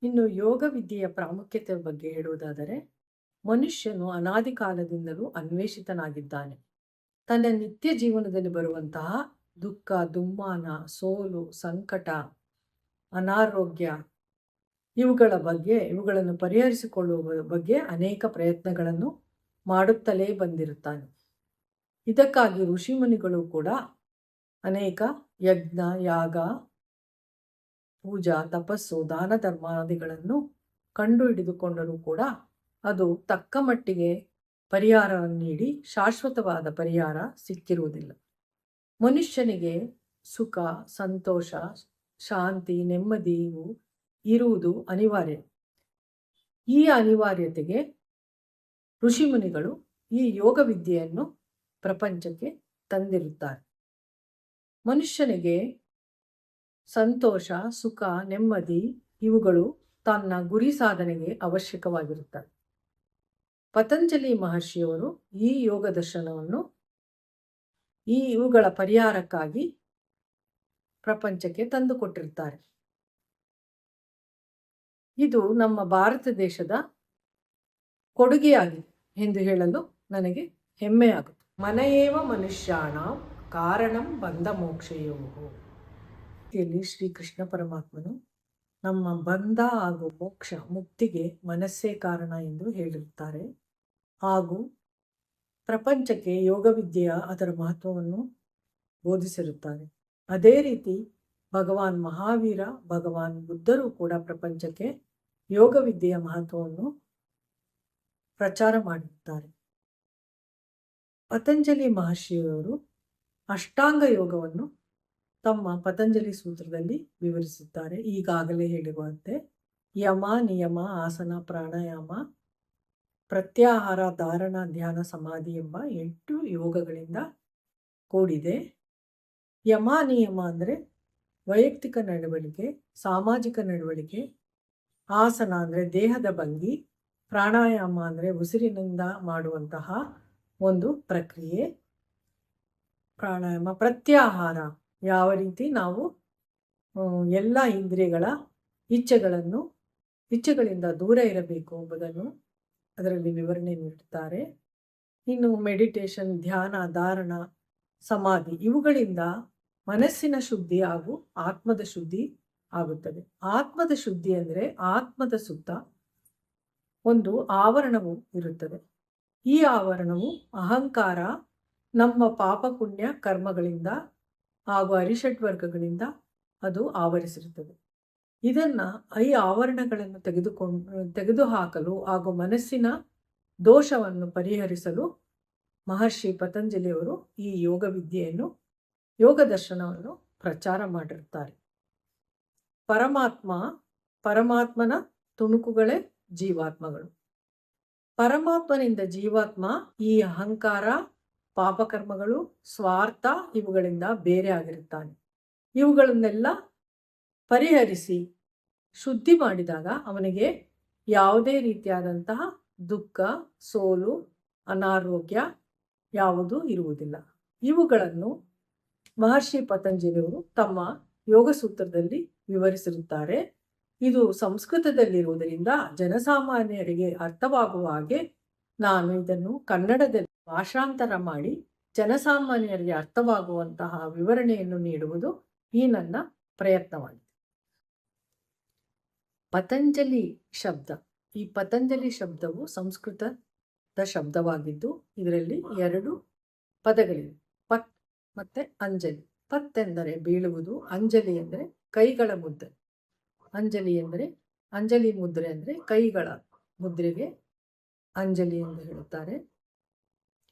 ಇನ್ನು ಯೋಗ ವಿದ್ಯೆಯ ಪ್ರಾಮುಖ್ಯತೆ ಬಗ್ಗೆ ಹೇಳುವುದಾದರೆ, ಮನುಷ್ಯನು ಅನಾದಿ ಕಾಲದಿಂದಲೂ ಅನ್ವೇಷಿತನಾಗಿದ್ದಾನೆ. ತನ್ನ ನಿತ್ಯ ಜೀವನದಲ್ಲಿ ಬರುವಂತಹ ದುಃಖ, ದುಮ್ಮಾನ, ಸೋಲು, ಸಂಕಟ, ಅನಾರೋಗ್ಯ ಇವುಗಳನ್ನು ಪರಿಹರಿಸಿಕೊಳ್ಳುವ ಬಗ್ಗೆ ಅನೇಕ ಪ್ರಯತ್ನಗಳನ್ನು ಮಾಡುತ್ತಲೇ ಬಂದಿರುತ್ತಾನೆ. ಇದಕ್ಕಾಗಿ ಋಷಿಮುನಿಗಳು ಕೂಡ ಅನೇಕ ಯಜ್ಞ, ಯಾಗ, ಪೂಜಾ, ತಪಸ್ಸು, ದಾನ ಧರ್ಮಾದಿಗಳನ್ನು ಕಂಡು ಹಿಡಿದುಕೊಂಡರೂ ಕೂಡ ಅದು ತಕ್ಕ ಮಟ್ಟಿಗೆ ಪರಿಹಾರವನ್ನು ನೀಡಿ ಶಾಶ್ವತವಾದ ಪರಿಹಾರ ಸಿಕ್ಕಿರುವುದಿಲ್ಲ. ಮನುಷ್ಯನಿಗೆ ಸುಖ, ಸಂತೋಷ, ಶಾಂತಿ, ನೆಮ್ಮದಿಯು ಇರುವುದು ಅನಿವಾರ್ಯ. ಈ ಅನಿವಾರ್ಯತೆಗೆ ಋಷಿಮುನಿಗಳು ಈ ಯೋಗ ವಿದ್ಯೆಯನ್ನು ಪ್ರಪಂಚಕ್ಕೆ ತಂದಿರುತ್ತಾರೆ. ಮನುಷ್ಯನಿಗೆ ಸಂತೋಷ, ಸುಖ, ನೆಮ್ಮದಿ ಇವುಗಳು ತನ್ನ ಗುರಿ ಸಾಧನೆಗೆ ಅವಶ್ಯಕವಾಗಿರುತ್ತವೆ. ಪತಂಜಲಿ ಮಹರ್ಷಿಯವರು ಈ ಯೋಗ ದರ್ಶನವನ್ನು ಇವುಗಳ ಪರಿಹಾರಕ್ಕಾಗಿ ಪ್ರಪಂಚಕ್ಕೆ ತಂದುಕೊಟ್ಟಿರುತ್ತಾರೆ. ಇದು ನಮ್ಮ ಭಾರತ ದೇಶದ ಕೊಡುಗೆಯಾಗಿದೆ ಎಂದು ಹೇಳಲು ನನಗೆ ಹೆಮ್ಮೆಯಾಗುತ್ತೆ. ಮನಯೇವ ಮನುಷ್ಯಾಣ ಕಾರಣಂ ಬಂಧ ಮೋಕ್ಷಯೋಹೋ. ಇಲ್ಲಿ ಶ್ರೀಕೃಷ್ಣ ಪರಮಾತ್ಮನು ನಮ್ಮ ಬಂಧ ಹಾಗೂ ಮೋಕ್ಷ, ಮುಕ್ತಿಗೆ ಮನಸ್ಸೇ ಕಾರಣ ಎಂದು ಹೇಳಿರುತ್ತಾರೆ. ಹಾಗೂ ಪ್ರಪಂಚಕ್ಕೆ ಯೋಗ ವಿದ್ಯೆಯ ಅದರ ಮಹತ್ವವನ್ನು ಬೋಧಿಸಿರುತ್ತಾರೆ. ಅದೇ ರೀತಿ ಭಗವಾನ್ ಮಹಾವೀರ, ಭಗವಾನ್ ಬುದ್ಧರು ಕೂಡ ಪ್ರಪಂಚಕ್ಕೆ ಯೋಗ ವಿದ್ಯೆಯ ಮಹತ್ವವನ್ನು ಪ್ರಚಾರ ಮಾಡಿರುತ್ತಾರೆ. ಪತಂಜಲಿ ಮಹರ್ಷಿಯವರು ಅಷ್ಟಾಂಗ ಯೋಗವನ್ನು ತಮ್ಮ ಪತಂಜಲಿ ಸೂತ್ರದಲ್ಲಿ ವಿವರಿಸಿದ್ದಾರೆ. ಈಗಾಗಲೇ ಹೇಳಿರುವಂತೆ ಯಮ, ನಿಯಮ, ಆಸನ, ಪ್ರಾಣಾಯಾಮ, ಪ್ರತ್ಯಾಹಾರ, ಧಾರಣ, ಧ್ಯಾನ, ಸಮಾಧಿ ಎಂಬ 8 ಯೋಗಗಳಿಂದ ಕೂಡಿದೆ. ಯಮ ನಿಯಮ ಅಂದರೆ ವೈಯಕ್ತಿಕ ನಡವಳಿಕೆ, ಸಾಮಾಜಿಕ ನಡವಳಿಕೆ. ಆಸನ ಅಂದರೆ ದೇಹದ ಭಂಗಿ. ಪ್ರಾಣಾಯಾಮ ಅಂದರೆ ಉಸಿರಿನಿಂದ ಮಾಡುವಂತಹ ಒಂದು ಪ್ರಕ್ರಿಯೆ ಪ್ರಾಣಾಯಾಮ. ಪ್ರತ್ಯಾಹಾರ ಯಾವ ರೀತಿ ನಾವು ಎಲ್ಲ ಇಂದ್ರಿಯಗಳ ಇಚ್ಛೆಗಳಿಂದ ದೂರ ಇರಬೇಕು ಎಂಬುದನ್ನು ಅದರಲ್ಲಿ ವಿವರಣೆ ನೀಡುತ್ತಾರೆ. ಇನ್ನು ಮೆಡಿಟೇಷನ್, ಧ್ಯಾನ, ಧಾರಣ, ಸಮಾಧಿ ಇವುಗಳಿಂದ ಮನಸ್ಸಿನ ಶುದ್ಧಿ ಹಾಗೂ ಆತ್ಮದ ಶುದ್ಧಿ ಆಗುತ್ತದೆ. ಆತ್ಮದ ಶುದ್ಧಿ ಅಂದರೆ ಆತ್ಮದ ಸುತ್ತ ಒಂದು ಆವರಣವು ಇರುತ್ತದೆ. ಈ ಆವರಣವು ಅಹಂಕಾರ, ನಮ್ಮ ಪಾಪ ಪುಣ್ಯ ಕರ್ಮಗಳಿಂದ ಹಾಗೂ ಅರಿಷಡ್ ವರ್ಗಗಳಿಂದ ಅದು ಆವರಿಸಿರುತ್ತದೆ. ಈ ಆವರಣಗಳನ್ನು ತೆಗೆದುಹಾಕಲು ಹಾಗೂ ಮನಸ್ಸಿನ ದೋಷವನ್ನು ಪರಿಹರಿಸಲು ಮಹರ್ಷಿ ಪತಂಜಲಿಯವರು ಈ ಯೋಗ ವಿದ್ಯೆಯನ್ನು, ಯೋಗ ದರ್ಶನವನ್ನು ಪ್ರಚಾರ ಮಾಡಿರುತ್ತಾರೆ. ಪರಮಾತ್ಮನ ತುಣುಕುಗಳೇ ಜೀವಾತ್ಮಗಳು. ಪರಮಾತ್ಮನಿಂದ ಜೀವಾತ್ಮ ಈ ಅಹಂಕಾರ, ಪಾಪಕರ್ಮಗಳು, ಸ್ವಾರ್ಥ ಇವುಗಳಿಂದ ಬೇರೆ ಆಗಿರುತ್ತಾನೆ. ಇವುಗಳನ್ನೆಲ್ಲ ಪರಿಹರಿಸಿ ಶುದ್ಧಿ ಮಾಡಿದಾಗ ಅವನಿಗೆ ಯಾವುದೇ ರೀತಿಯಾದಂತಹ ದುಃಖ, ಸೋಲು, ಅನಾರೋಗ್ಯ ಯಾವುದೂ ಇರುವುದಿಲ್ಲ. ಇವುಗಳನ್ನು ಮಹರ್ಷಿ ಪತಂಜಲಿಯವರು ತಮ್ಮ ಯೋಗ ಸೂತ್ರದಲ್ಲಿ ವಿವರಿಸಿರುತ್ತಾರೆ. ಇದು ಸಂಸ್ಕೃತದಲ್ಲಿರುವುದರಿಂದ ಜನಸಾಮಾನ್ಯರಿಗೆ ಅರ್ಥವಾಗುವ ಹಾಗೆ ನಾನು ಇದನ್ನು ಕನ್ನಡದಲ್ಲಿ ಭಾಷಾಂತರ ಮಾಡಿ ಜನಸಾಮಾನ್ಯರಿಗೆ ಅರ್ಥವಾಗುವಂತಹ ವಿವರಣೆಯನ್ನು ನೀಡುವುದು ಈ ನನ್ನ ಪ್ರಯತ್ನವಾಗಿದೆ. ಪತಂಜಲಿ ಶಬ್ದ, ಈ ಪತಂಜಲಿ ಶಬ್ದವು ಸಂಸ್ಕೃತದ ಶಬ್ದವಾಗಿದ್ದು ಇದರಲ್ಲಿ 2 ಪದಗಳಿವೆ, ಪತ್ ಮತ್ತೆ ಅಂಜಲಿ. ಪತ್ ಎಂದರೆ ಬೀಳುವುದು, ಅಂಜಲಿ ಎಂದರೆ ಕೈಗಳ ಮುದ್ರೆ. ಅಂಜಲಿ ಮುದ್ರೆ ಅಂದರೆ ಕೈಗಳ ಮುದ್ರೆಗೆ ಅಂಜಲಿ ಎಂದು ಹೇಳುತ್ತಾರೆ.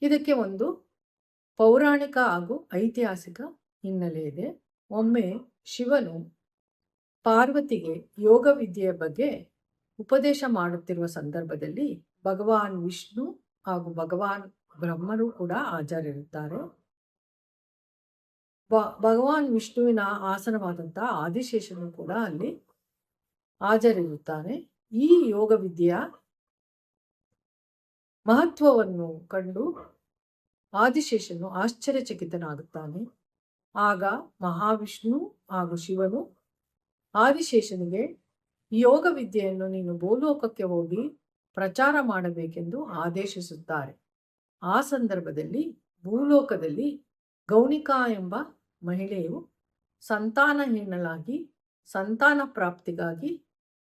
ಇದಕ್ಕೆ ಒಂದು ಪೌರಾಣಿಕ ಹಾಗೂ ಐತಿಹಾಸಿಕ ಹಿನ್ನೆಲೆ ಇದೆ. ಒಮ್ಮೆ ಶಿವನು ಪಾರ್ವತಿಗೆ ಯೋಗ ವಿದ್ಯೆಯ ಬಗ್ಗೆ ಉಪದೇಶ ಮಾಡುತ್ತಿರುವ ಸಂದರ್ಭದಲ್ಲಿ ಭಗವಾನ್ ವಿಷ್ಣು ಹಾಗೂ ಭಗವಾನ್ ಬ್ರಹ್ಮರು ಕೂಡ ಹಾಜರಿರುತ್ತಾರೆ. ಭಗವಾನ್ ವಿಷ್ಣುವಿನ ಆಸನವಾದಂತಹ ಆದಿಶೇಷನು ಕೂಡ ಅಲ್ಲಿ ಹಾಜರಿರುತ್ತಾನೆ. ಈ ಯೋಗ ವಿದ್ಯೆಯ ಮಹತ್ವವನ್ನು ಕಂಡು ಆದಿಶೇಷನು ಆಶ್ಚರ್ಯಚಕಿತನಾಗುತ್ತಾನೆ. ಆಗ ಮಹಾವಿಷ್ಣು ಹಾಗೂ ಶಿವನು ಆದಿಶೇಷನಿಗೆ ಈ ಯೋಗ ವಿದ್ಯೆಯನ್ನು ನೀನು ಭೂಲೋಕಕ್ಕೆ ಹೋಗಿ ಪ್ರಚಾರ ಮಾಡಬೇಕೆಂದು ಆದೇಶಿಸುತ್ತಾರೆ. ಆ ಸಂದರ್ಭದಲ್ಲಿ ಭೂಲೋಕದಲ್ಲಿ ಗೌಣಿಕಾ ಎಂಬ ಮಹಿಳೆಯು ಸಂತಾನಹೀನಳಾಗಿ ಸಂತಾನ ಪ್ರಾಪ್ತಿಗಾಗಿ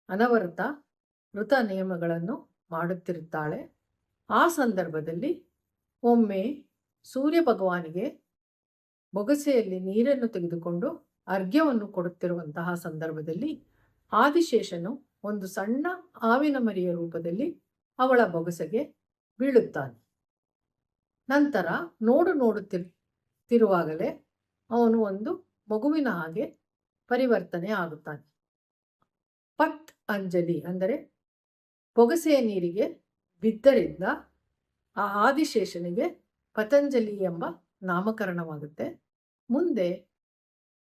ಅನವರತ ವೃತ ನಿಯಮಗಳನ್ನು ಮಾಡುತ್ತಿರುತ್ತಾಳೆ. ಆ ಸಂದರ್ಭದಲ್ಲಿ ಒಮ್ಮೆ ಸೂರ್ಯ ಭಗವಾನಿಗೆ ಬೊಗಸೆಯಲ್ಲಿ ನೀರನ್ನು ತೆಗೆದುಕೊಂಡು ಅರ್ಘ್ಯವನ್ನು ಕೊಡುತ್ತಿರುವಂತಹ ಸಂದರ್ಭದಲ್ಲಿ ಆದಿಶೇಷನು ಒಂದು ಸಣ್ಣ ಹಾವಿನ ಮರಿಯ ರೂಪದಲ್ಲಿ ಅವಳ ಬೊಗಸೆಗೆ ಬೀಳುತ್ತಾನೆ. ನಂತರ ನೋಡುತ್ತಿರುವಾಗಲೇ ಅವನು ಒಂದು ಮಗುವಿನ ಹಾಗೆ ಪರಿವರ್ತನೆ ಆಗುತ್ತಾನೆ. ಪಟ್ ಅಂಜಲಿ ಅಂದರೆ ಬೊಗಸೆಯ ನೀರಿಗೆ ಬಿದ್ದರಿಂದ ಆ ಆದಿಶೇಷನಿಗೆ ಪತಂಜಲಿ ಎಂಬ ನಾಮಕರಣವಾಗುತ್ತೆ. ಮುಂದೆ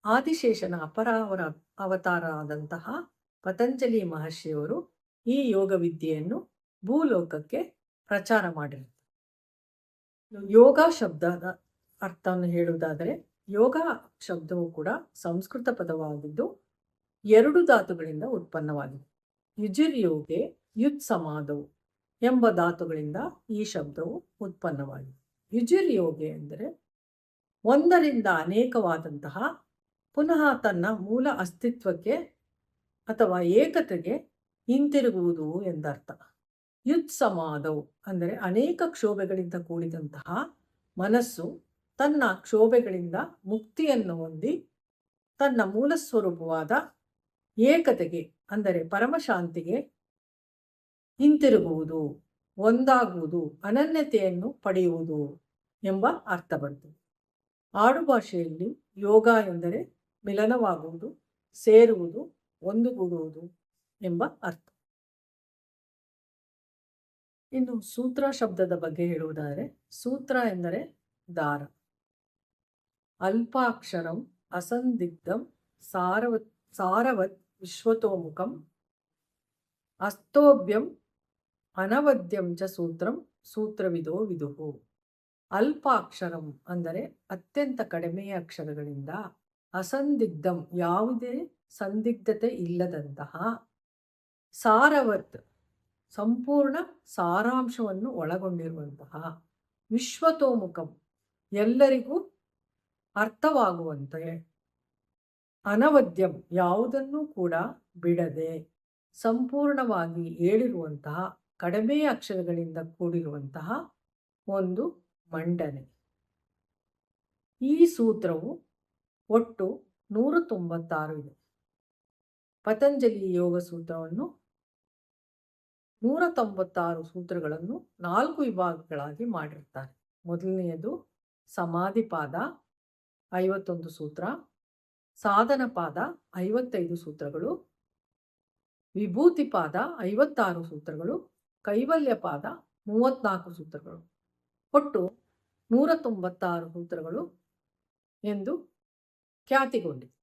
ಆದಿಶೇಷನ ಅವತಾರ ಆದಂತಹ ಪತಂಜಲಿ ಮಹರ್ಷಿಯವರು ಈ ಯೋಗ ವಿದ್ಯೆಯನ್ನು ಭೂಲೋಕಕ್ಕೆ ಪ್ರಚಾರ ಮಾಡಿರುತ್ತಾರೆ. ಯೋಗ ಶಬ್ದದ ಅರ್ಥವನ್ನು ಹೇಳುವುದಾದರೆ, ಯೋಗ ಶಬ್ದವು ಕೂಡ ಸಂಸ್ಕೃತ ಪದವಾಗಿದ್ದು 2 ಧಾತುಗಳಿಂದ ಉತ್ಪನ್ನವಾಗಿದೆ. ಯುಜಿರ್ ಯೋಗೆ, ಯುತ್ ಸಮಾಧವು ಎಂಬ ಧಾತುಗಳಿಂದ ಈ ಶಬ್ದವು ಉತ್ಪನ್ನವಾಗಿದೆ. ಯುಜಿರ್ ಯೋಗೆ ಎಂದರೆ ಒಂದರಿಂದ ಅನೇಕವಾದಂತಹ ಪುನಃ ತನ್ನ ಮೂಲ ಅಸ್ತಿತ್ವಕ್ಕೆ ಅಥವಾ ಏಕತೆಗೆ ಹಿಂತಿರುಗುವುದು ಎಂದರ್ಥ. ಯುತ್ ಸಮಾಧವು ಅಂದರೆ ಅನೇಕ ಕ್ಷೋಭೆಗಳಿಂದ ಕೂಡಿದಂತಹ ಮನಸ್ಸು ತನ್ನ ಕ್ಷೋಭೆಗಳಿಂದ ಮುಕ್ತಿಯನ್ನು ಹೊಂದಿ ತನ್ನ ಮೂಲ ಸ್ವರೂಪವಾದ ಏಕತೆಗೆ ಅಂದರೆ ಪರಮಶಾಂತಿಗೆ ಹಿಂತಿರುಗುವುದು, ಒಂದಾಗುವುದು, ಅನನ್ಯತೆಯನ್ನು ಪಡೆಯುವುದು ಎಂಬ ಅರ್ಥ ಬರ್ತದೆ. ಆಡುಭಾಷೆಯಲ್ಲಿ ಯೋಗ ಎಂದರೆ ಮಿಲನವಾಗುವುದು, ಸೇರುವುದು, ಒಂದುಗೂಡುವುದು ಎಂಬ ಅರ್ಥ. ಇನ್ನು ಸೂತ್ರ ಶಬ್ದದ ಬಗ್ಗೆ ಹೇಳುವುದಾದರೆ, ಸೂತ್ರ ಎಂದರೆ ದಾರ. ಅಲ್ಪಾಕ್ಷರಂ ಅಸಂದಿಗ್ಧಂ ಸಾರವತ್ ವಿಶ್ವತೋಮುಖಂ ಅಸ್ತೋಭ್ಯಂ ಅನವದ್ಯಂ ಚ ಸೂತ್ರಂ ಸೂತ್ರವಿದೋ ವಿದುಹು. ಅಲ್ಪಾಕ್ಷರಂ ಅಂದರೆ ಅತ್ಯಂತ ಕಡಿಮೆಯ ಅಕ್ಷರಗಳಿಂದ, ಅಸಂದಿಗ್ಧಂ ಯಾವುದೇ ಸಂದಿಗ್ಧತೆ ಇಲ್ಲದಂತಹ, ಸಾರವತ್ ಸಂಪೂರ್ಣ ಸಾರಾಂಶವನ್ನು ಒಳಗೊಂಡಿರುವಂತಹ, ವಿಶ್ವತೋಮುಖಂ ಎಲ್ಲರಿಗೂ ಅರ್ಥವಾಗುವಂತೆ, ಅನವದ್ಯಂ ಯಾವುದನ್ನೂ ಕೂಡ ಬಿಡದೆ ಸಂಪೂರ್ಣವಾಗಿ ಹೇಳಿರುವಂತಹ ಕಡಿಮೆಯ ಅಕ್ಷರಗಳಿಂದ ಕೂಡಿರುವಂತಹ ಒಂದು ಮಂಡನೆ. ಈ ಸೂತ್ರವು ಒಟ್ಟು 196 ಇದೆ. ಪತಂಜಲಿ ಯೋಗ ಸೂತ್ರವನ್ನು 196 ಸೂತ್ರಗಳನ್ನು 4 ವಿಭಾಗಗಳಾಗಿ ಮಾಡಿರ್ತಾರೆ. ಮೊದಲನೆಯದು ಸಮಾಧಿ ಪಾದ 51 ಸೂತ್ರ, ಸಾಧನ ಪಾದ 55 ಸೂತ್ರಗಳು, ವಿಭೂತಿ ಪಾದ 56 ಸೂತ್ರಗಳು, ಕೈವಲ್ಯ ಪಾದ 34 ಸೂತ್ರಗಳು. ಒಟ್ಟು 196 ಸೂತ್ರಗಳು ಎಂದು ಖ್ಯಾತಿಗೊಂಡಿದೆ.